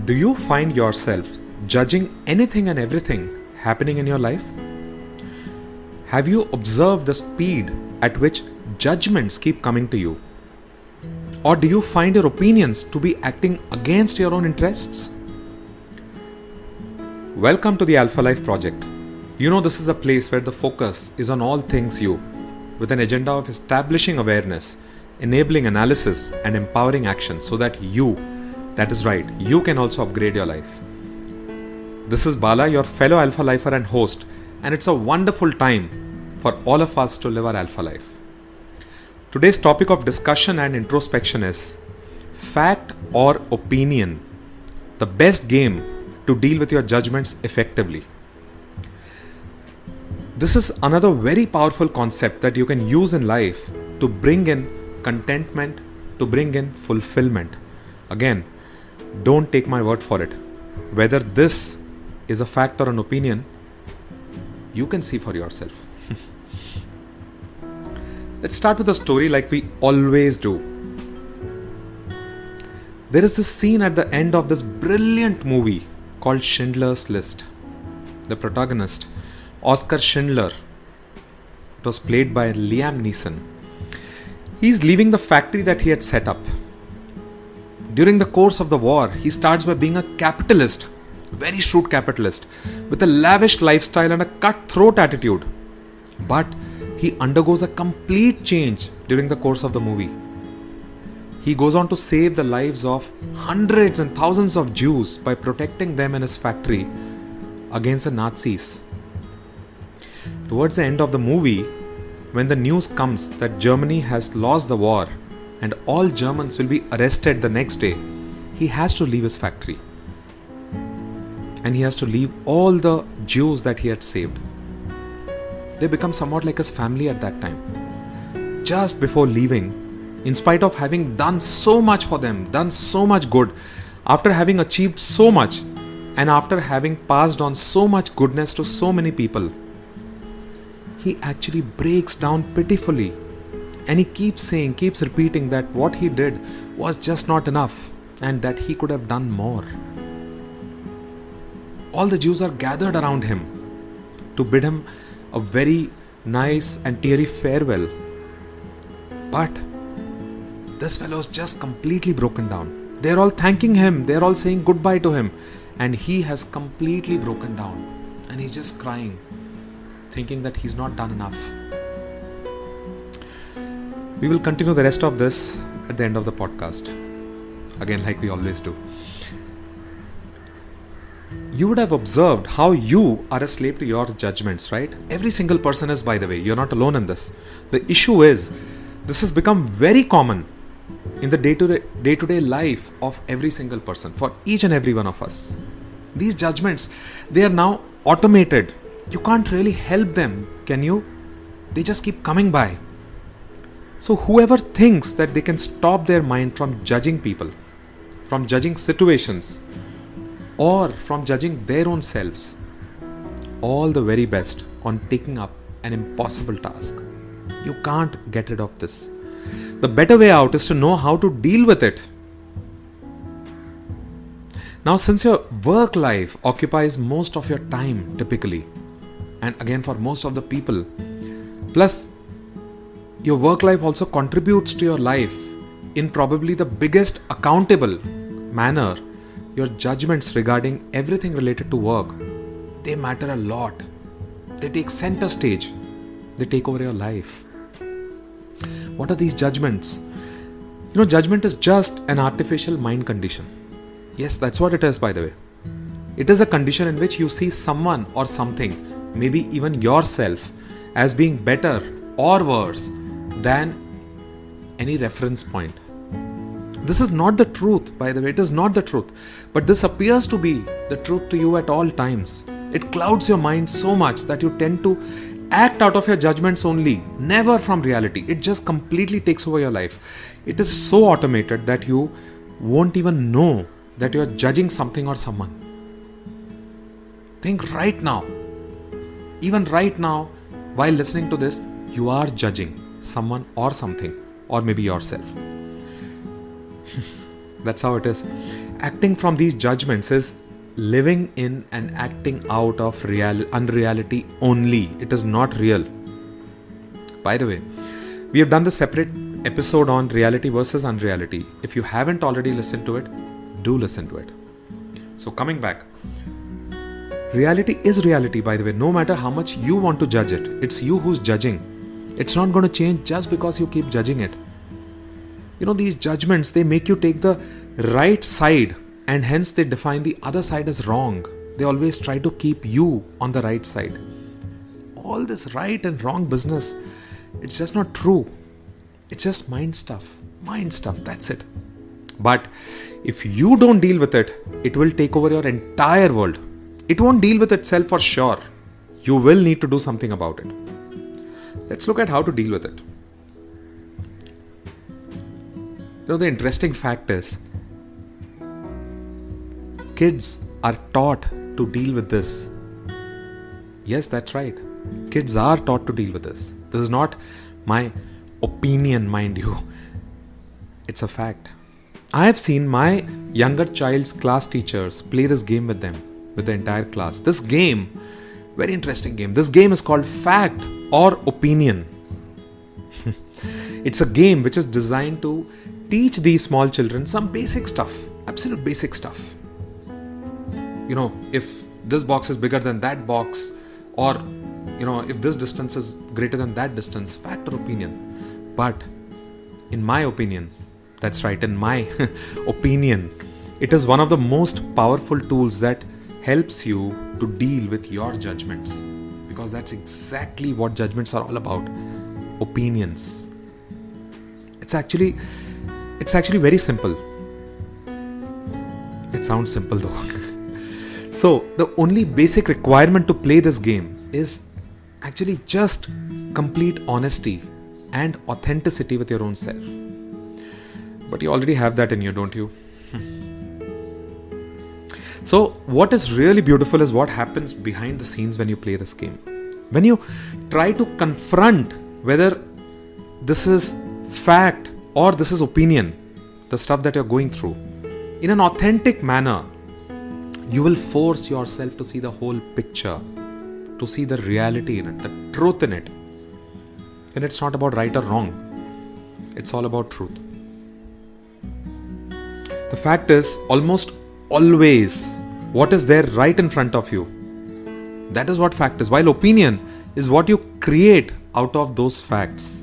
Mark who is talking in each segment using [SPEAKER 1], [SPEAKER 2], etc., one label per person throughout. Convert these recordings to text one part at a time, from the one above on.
[SPEAKER 1] Do you find yourself judging anything and everything happening in your life? Have you observed the speed at which judgments keep coming to you? Or do you find your opinions to be acting against your own interests? Welcome to the Alpha Life Project. You know, this is the place where the focus is on all things you, with an agenda of establishing awareness, enabling analysis, and empowering action so that you, that is right, you can also upgrade your life. This is Bala, your fellow Alpha Lifer and host, and it's a wonderful time for all of us to live our Alpha Life. Today's topic of discussion and introspection is fact or opinion, the best game to deal with your judgments effectively. This is another very powerful concept that you can use in life to bring in contentment, to bring in fulfillment. Again, don't take my word for it. Whether this is a fact or an opinion, you can see for yourself. Let's start with a story like we always do. There is this scene at the end of this brilliant movie called Schindler's List. The protagonist, Oskar Schindler, it was played by Liam Neeson. He's leaving the factory that he had set up. During the course of the war, he starts by being a capitalist, very shrewd capitalist, with a lavish lifestyle and a cutthroat attitude. But he undergoes a complete change during the course of the movie. He goes on to save the lives of hundreds and thousands of Jews by protecting them in his factory against the Nazis. Towards the end of the movie, when the news comes that Germany has lost the war and all Germans will be arrested the next day, he has to leave his factory. And he has to leave all the Jews that he had saved. They become somewhat like his family at that time. Just before leaving, in spite of having done so much for them, done so much good, after having achieved so much, and after having passed on so much goodness to so many people, he actually breaks down pitifully. And he keeps repeating that what he did was just not enough and that he could have done more. All the Jews are gathered around him to bid him a very nice and teary farewell. But this fellow is just completely broken down. They're all thanking him, they're all saying goodbye to him, and he has completely broken down. And he's just crying, thinking that he's not done enough. We will continue the rest of this at the end of the podcast. Again, like we always do. You would have observed how you are a slave to your judgments, right? Every single person is, by the way. You're not alone in this. The issue is, this has become very common in the day-to-day life of every single person, for each and every one of us. These judgments, they are now automated. You can't really help them, can you? They just keep coming by. So whoever thinks that they can stop their mind from judging people, from judging situations, or from judging their own selves, all the very best on taking up an impossible task. You can't get rid of this. The better way out is to know how to deal with it. Now, since your work life occupies most of your time typically, and again for most of the people, plus your work life also contributes to your life in probably the biggest accountable manner, your judgments regarding everything related to work, they matter a lot. They take center stage. They take over your life. What are these judgments? You know, judgment is just an artificial mind condition. Yes, that's what it is, by the way. It is a condition in which you see someone or something, maybe even yourself, as being better or worse than any reference point. This is not the truth, by the way. It is not the truth. But this appears to be the truth to you at all times. It clouds your mind so much that you tend to act out of your judgments only, never from reality. It just completely takes over your life. It is so automated that you won't even know that you are judging something or someone. Think right now. Even right now, while listening to this, you are judging someone or something, or maybe yourself. That's how it is. acting from these judgments is living in and acting out of unreality only. It is not real. By the way, we have done the separate episode on reality versus unreality. If you haven't already listened to it, do listen to it. So coming back, reality is reality, by the way, no matter how much you want to judge it. It's you who's judging. It's not going to change just because you keep judging it. These judgments, they make you take the right side, and hence they define the other side as wrong. They always try to keep you on the right side. All this right and wrong business, it's just not true. It's just mind stuff. That's it. But if you don't deal with it, it will take over your entire world. It won't deal with itself for sure. You will need to do something about it. Let's look at how to deal with it. The interesting fact is, kids are taught to deal with this. Yes, that's right. Kids are taught to deal with this. This is not my opinion, mind you. It's a fact. I have seen my younger child's class teachers play this game with them, with the entire class. This game, very interesting game. This game is called Fact or Opinion. It's a game which is designed to teach these small children some basic stuff, absolute basic stuff. If this box is bigger than that box, or if this distance is greater than that distance, fact or opinion. But in my opinion, that's right, in my opinion, it is one of the most powerful tools that helps you to deal with your judgments, because that's exactly what judgments are all about. Opinions. It's actually very simple. It sounds simple though. So the only basic requirement to play this game is actually just complete honesty and authenticity with your own self. But you already have that in you, don't you? So what is really beautiful is what happens behind the scenes when you play this game. When you try to confront whether this is fact or this is opinion, the stuff that you're going through, in an authentic manner, you will force yourself to see the whole picture, to see the reality in it, the truth in it. And it's not about right or wrong. It's all about truth. The fact is, almost always, what is there right in front of you, that is what fact is. While opinion is what you create out of those facts.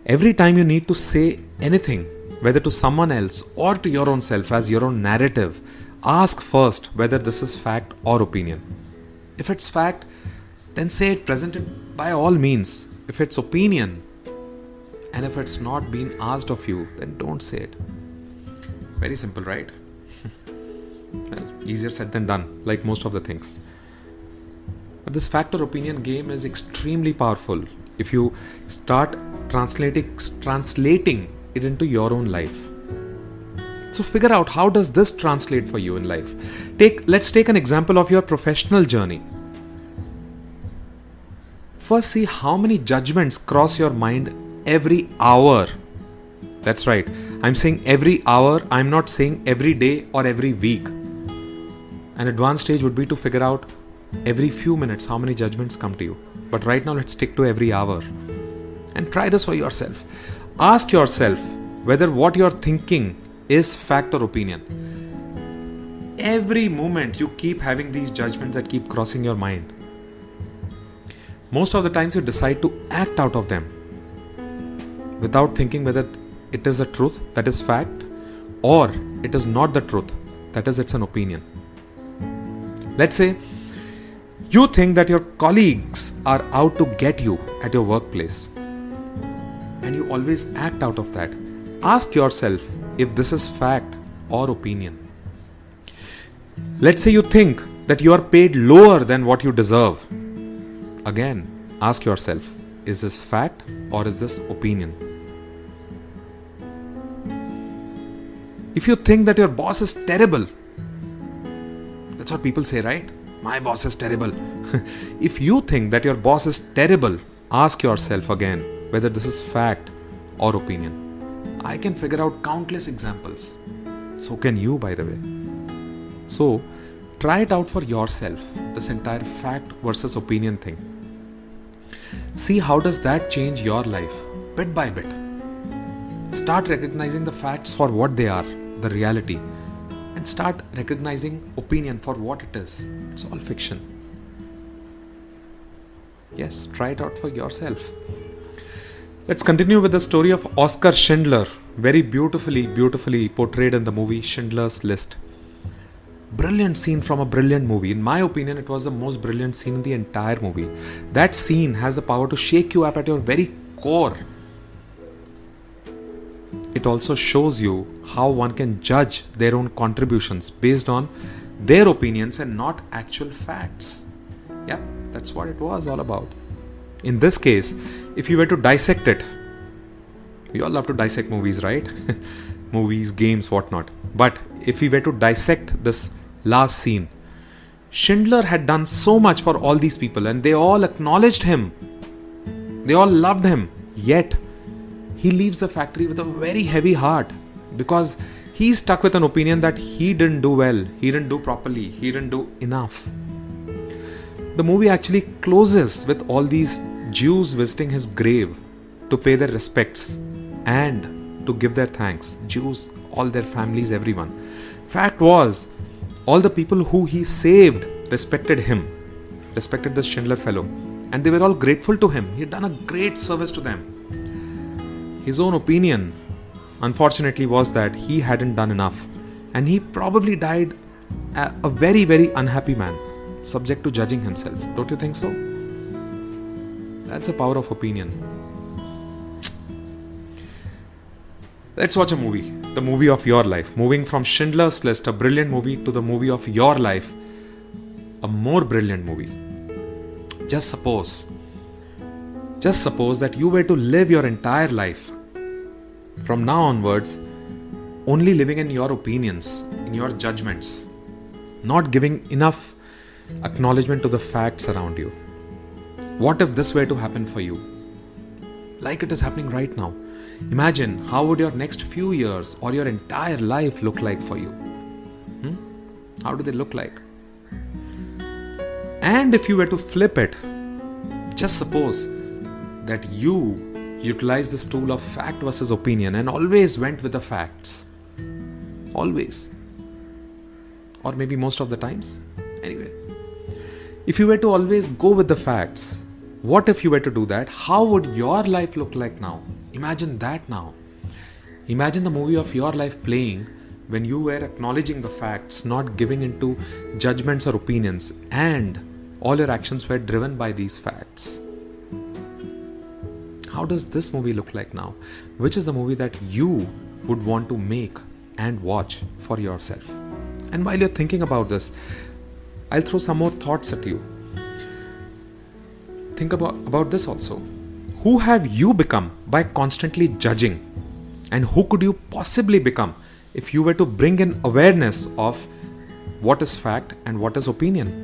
[SPEAKER 1] Every time you need to say anything, whether to someone else or to your own self as your own narrative, ask first whether this is fact or opinion. If it's fact, then say it, present it by all means. If it's opinion, and if it's not been asked of you, then don't say it. Very simple, right? Well, easier said than done, like most of the things. But this fact or opinion game is extremely powerful if you start translating it into your own life. So figure out, how does this translate for you in life? Let's take an example of your professional journey. First, see how many judgments cross your mind every hour. That's right. I'm saying every hour. I'm not saying every day or every week. An advanced stage would be to figure out every few minutes how many judgments come to you. But right now, let's stick to every hour. And try this for yourself. Ask yourself whether what you're thinking is fact or opinion. Every moment you keep having these judgments that keep crossing your mind. Most of the times you decide to act out of them without thinking whether it is a truth, that is fact, or it is not the truth, that is, it's an opinion. Let's say you think that your colleagues are out to get you at your workplace, and you always act out of that. Ask yourself if this is fact or opinion. Let's say you think that you are paid lower than what you deserve. Again, ask yourself, is this fact or is this opinion? If you think that your boss is terrible, that's what people say, right? My boss is terrible. If you think that your boss is terrible, ask yourself again whether this is fact or opinion. I can figure out countless examples. So can you, by the way. So try it out for yourself, this entire fact versus opinion thing. See how does that change your life, bit by bit. Start recognizing the facts for what they are, the reality, and start recognizing opinion for what it is. It's all fiction. Yes, try it out for yourself. Let's continue with the story of Oskar Schindler, very beautifully portrayed in the movie Schindler's List. Brilliant scene from a brilliant movie. In my opinion, it was the most brilliant scene in the entire movie. That scene has the power to shake you up at your very core. It also shows you how one can judge their own contributions based on their opinions and not actual facts. Yeah, that's what it was all about. In this case, if you were to dissect it, we all love to dissect movies, right? Movies, games, whatnot. But if we were to dissect this last scene, Schindler had done so much for all these people and they all acknowledged him. They all loved him. Yet, he leaves the factory with a very heavy heart because he's stuck with an opinion that he didn't do well, he didn't do properly, he didn't do enough. The movie actually closes with all these Jews visiting his grave to pay their respects and to give their thanks. Jews, all their families, everyone. Fact was, all the people who he saved respected him, respected the Schindler fellow, and they were all grateful to him. He had done a great service to them. His own opinion, unfortunately, was that he hadn't done enough, and he probably died a very unhappy man, subject to judging himself. Don't you think so? That's the power of opinion. Let's watch a movie. The movie of your life. Moving from Schindler's List, a brilliant movie, to the movie of your life, a more brilliant movie. Just suppose that you were to live your entire life from now onwards only living in your opinions, in your judgments, not giving enough acknowledgement to the facts around you. What if this were to happen for you? Like it is happening right now. Imagine how would your next few years or your entire life look like for you? How do they look like? And if you were to flip it, just suppose that you utilized this tool of fact versus opinion and always went with the facts. Always. Or maybe most of the times. Anyway. If you were to always go with the facts, what if you were to do that? How would your life look like now? Imagine that now. Imagine the movie of your life playing when you were acknowledging the facts, not giving into judgments or opinions, and all your actions were driven by these facts. How does this movie look like now? Which is the movie that you would want to make and watch for yourself? And while you're thinking about this, I'll throw some more thoughts at you. Think about this also. Who have you become by constantly judging? And who could you possibly become if you were to bring in awareness of what is fact and what is opinion?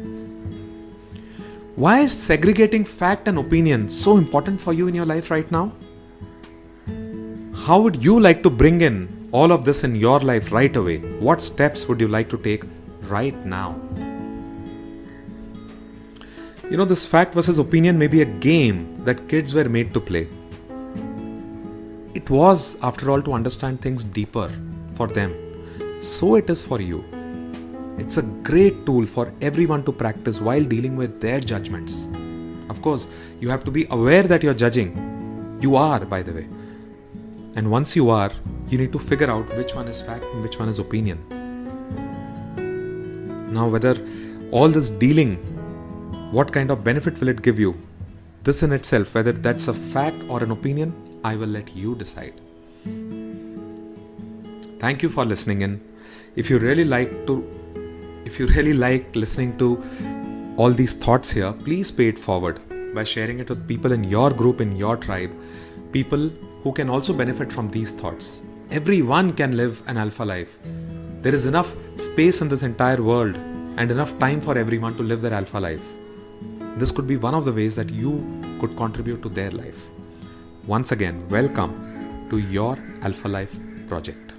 [SPEAKER 1] Why is segregating fact and opinion so important for you in your life right now? How would you like to bring in all of this in your life right away? What steps would you like to take right now? You know, this fact versus opinion may be a game that kids were made to play. It was, after all, to understand things deeper for them. So it is for you. It's a great tool for everyone to practice while dealing with their judgments. Of course, you have to be aware that you're judging. You are, by the way. And once you are, you need to figure out which one is fact and which one is opinion. Now, whether all this dealing, what kind of benefit will it give you? This in itself, whether that's a fact or an opinion, I will let you decide. Thank you for listening in. If you really like listening to all these thoughts here, please pay it forward by sharing it with people in your group, in your tribe, people who can also benefit from these thoughts. Everyone can live an alpha life. There is enough space in this entire world and enough time for everyone to live their alpha life. This could be one of the ways that you could contribute to their life. Once again, welcome to your Alpha Life project.